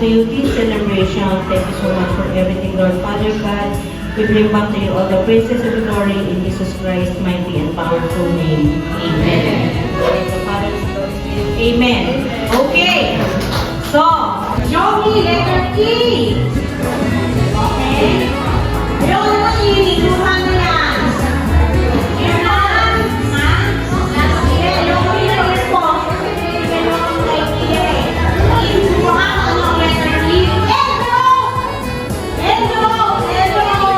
to you this celebration. Thank you so much for everything, Lord Father God. We bring back to you all the praises and glory in Jesus Christ's mighty and powerful name. Amen. The Father, the Son, and the Spirit. Amen. Okay. So, Joey, letter E. Okay. Ayaw na E. Inuhan na yan. Inuhan. Ha? Okay. Joey na response. Ganun kay E. Inuhan ano ang letter E. Edro! Edro! Edro!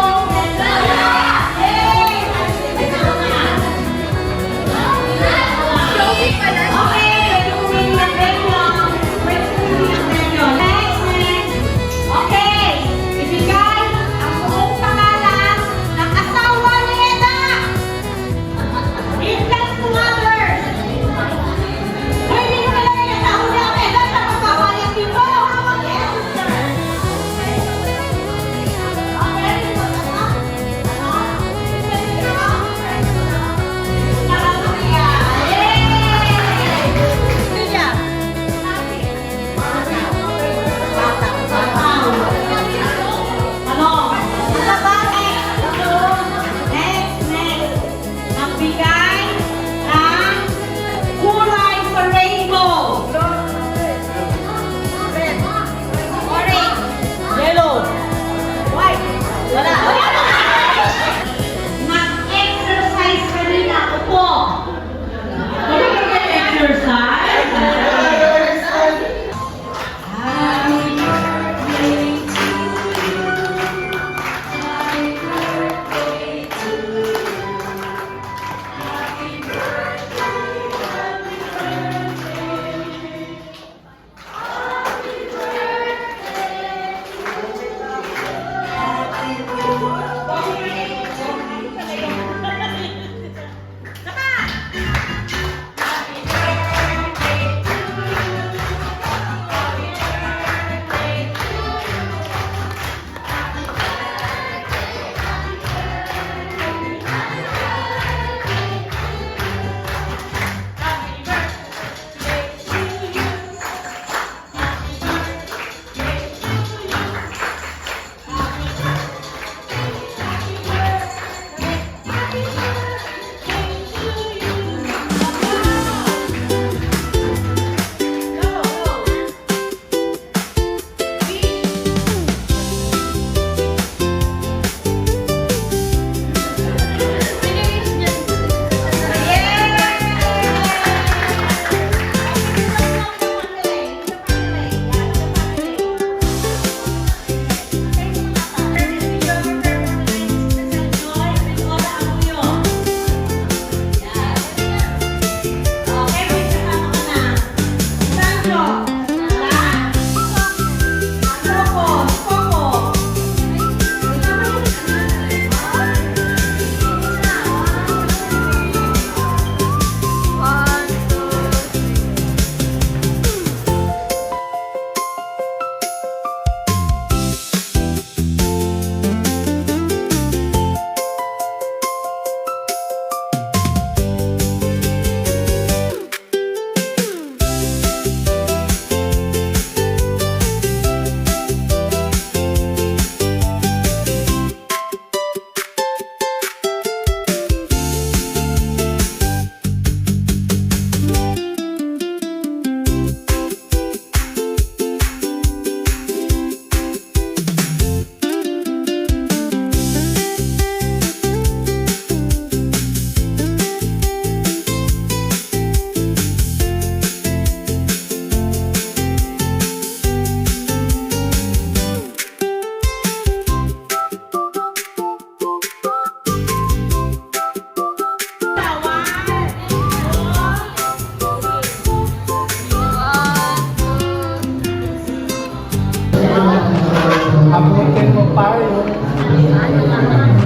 Abutin mo pa yung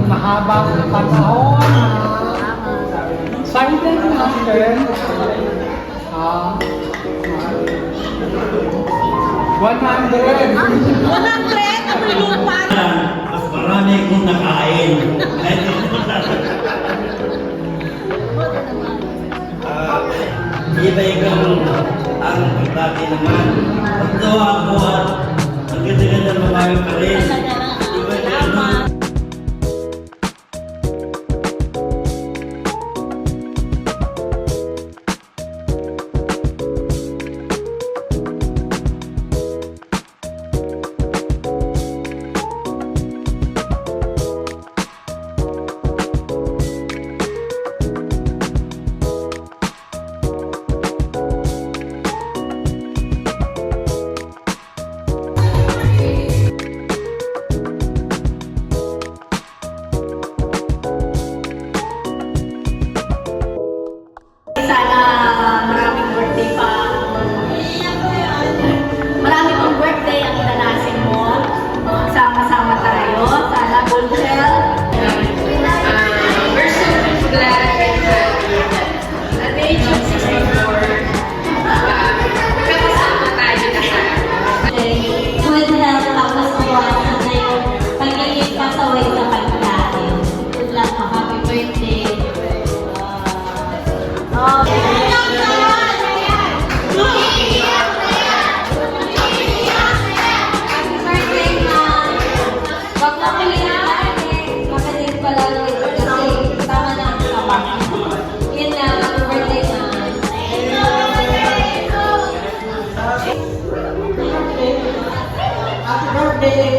mahabang panahon na silent natin. 100. 100 ang lupa. Mas marami kong nakain. Iba-ibang ang dati naman. Ito ako at ganda-ganda babae pa rin. Salamat. Sana maraming birthday pa. Marami pang birthday ang danasin mo. Sama-sama tayo. Sana good health. We're so glad and happy that at the age of 64, kasama tayo lahat. Good health, tapos mawasan na yung pagiging pasaway sa pagkain. Good luck, happy birthday. Happy birthday, ma'am. Wag na kulitan. Makalit pala ito kasi tama na ang kapag. Yun na, happy birthday, ma'am. Happy birthday!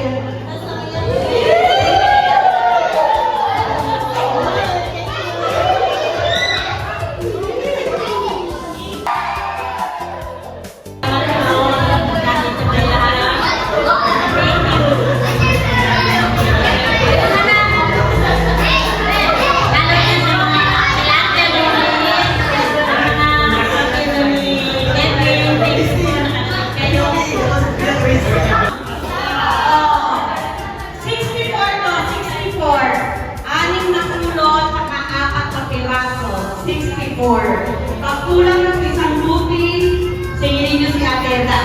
Pagkulang ng isang lupi, singilin niyo si Ateta.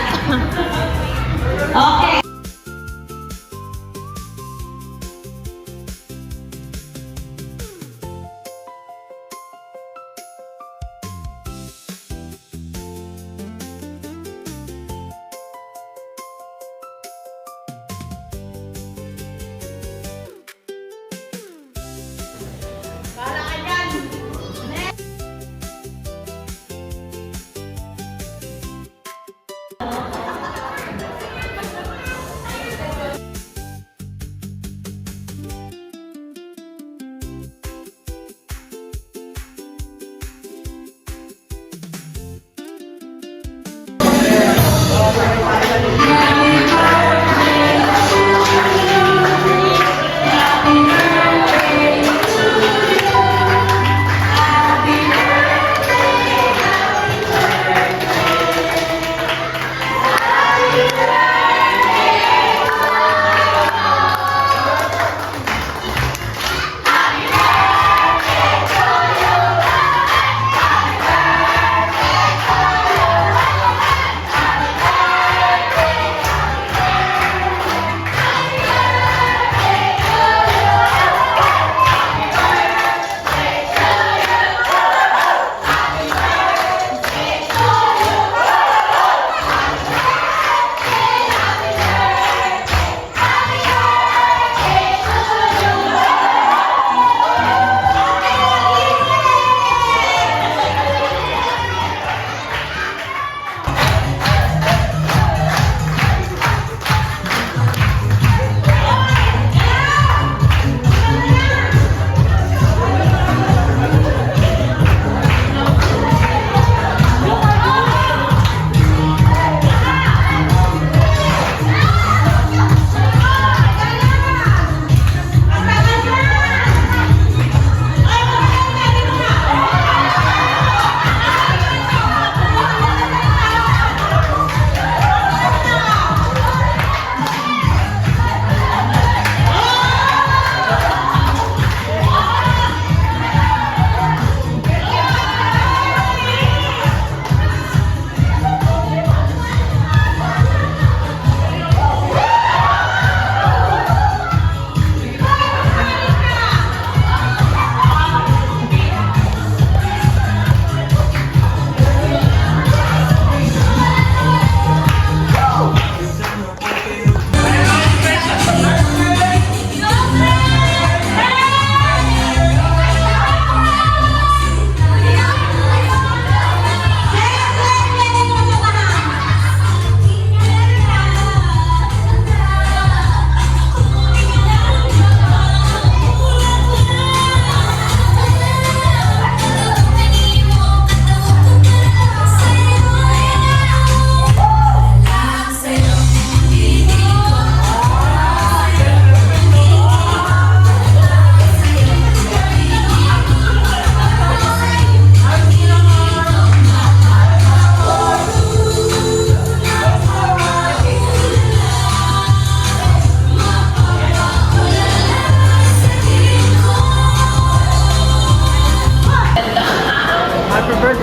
Okay. Para ka dyan.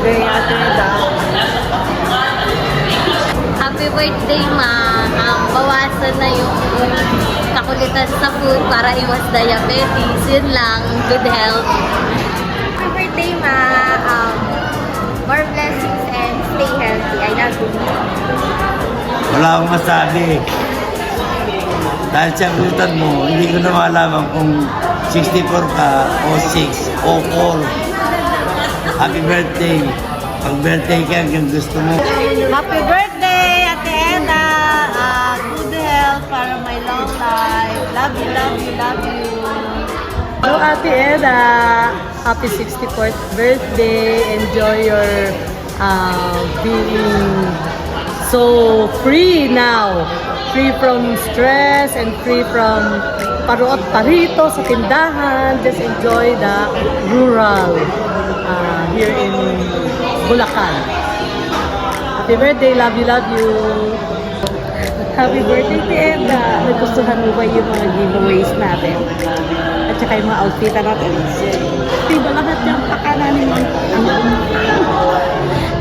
birthday, Ate Eda. Happy birthday, Ma. Bawasan na yung kakulitan sa food para iwas diabetes. Yun lang. Good health. Happy birthday, Ma. More blessings and stay healthy. I love you. Wala akong masabi. Dahil sa gutan mo, hindi ko na malaman kung 64 ka o 6 o 4. Happy birthday. Pag birthday ka, yung gusto mo. Happy birthday, Ate Eda! Good health para my long life. Love you, love you, love you. Hello, Ate Eda. Happy 64th birthday. Enjoy your being so free now. Free from stress and free from paruot parito sa tindahan. Just enjoy the rural here in Bulacan. Happy birthday. Love you, love you. Happy birthday, Eda. Nagustuhan mo ba yung mga giveaways natin? At saka yung mga outfit natin? Diba lahat yung pakananin mo?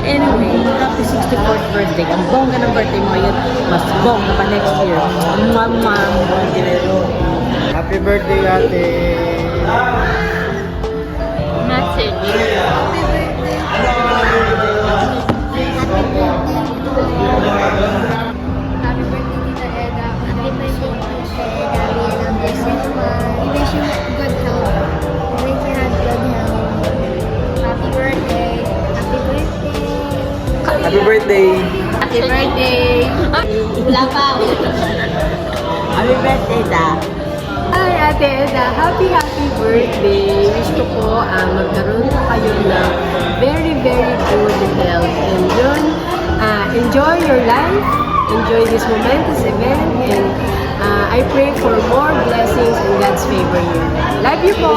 Anyway, happy 64th birthday. Ang bongga ng birthday mo yun. Mas bongga pa next year. Mama, Happy birthday, Ate. Message. Happy birthday, Tita Eda. Happy birthday, Tita Eda. We love you so much. We wish you good health. We wish you have good health. Happy birthday. Happy birthday. Happy birthday. Happy birthday! Wala pa. Happy birthday, Da! Hi, Ate Eda. Happy birthday. Wish ko po magkaroon po kayo ng very, very good health. And yun, enjoy your life. Enjoy this momentous event. And I pray for more blessings and God's favor in your life. Love you po.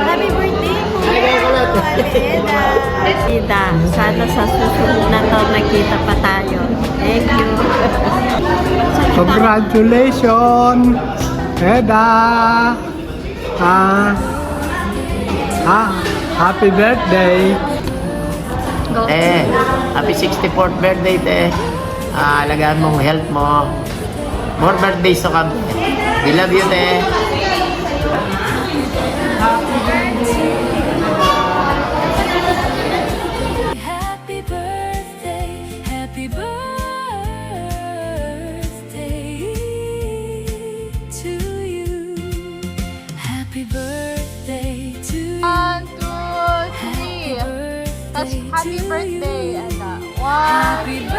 Happy birthday po. Ate Eda. Ida, sana sa susunod na to nakita pa tayo. Thank you. Congratulations, Eda. Happy birthday. Happy 64th birthday, te. Alagaan mong health mo. More birthdays to come. We love you, te. Happy birthday to you. Happy birthday to you. 1, 2, 3. That's happy birthday, Eda. 1,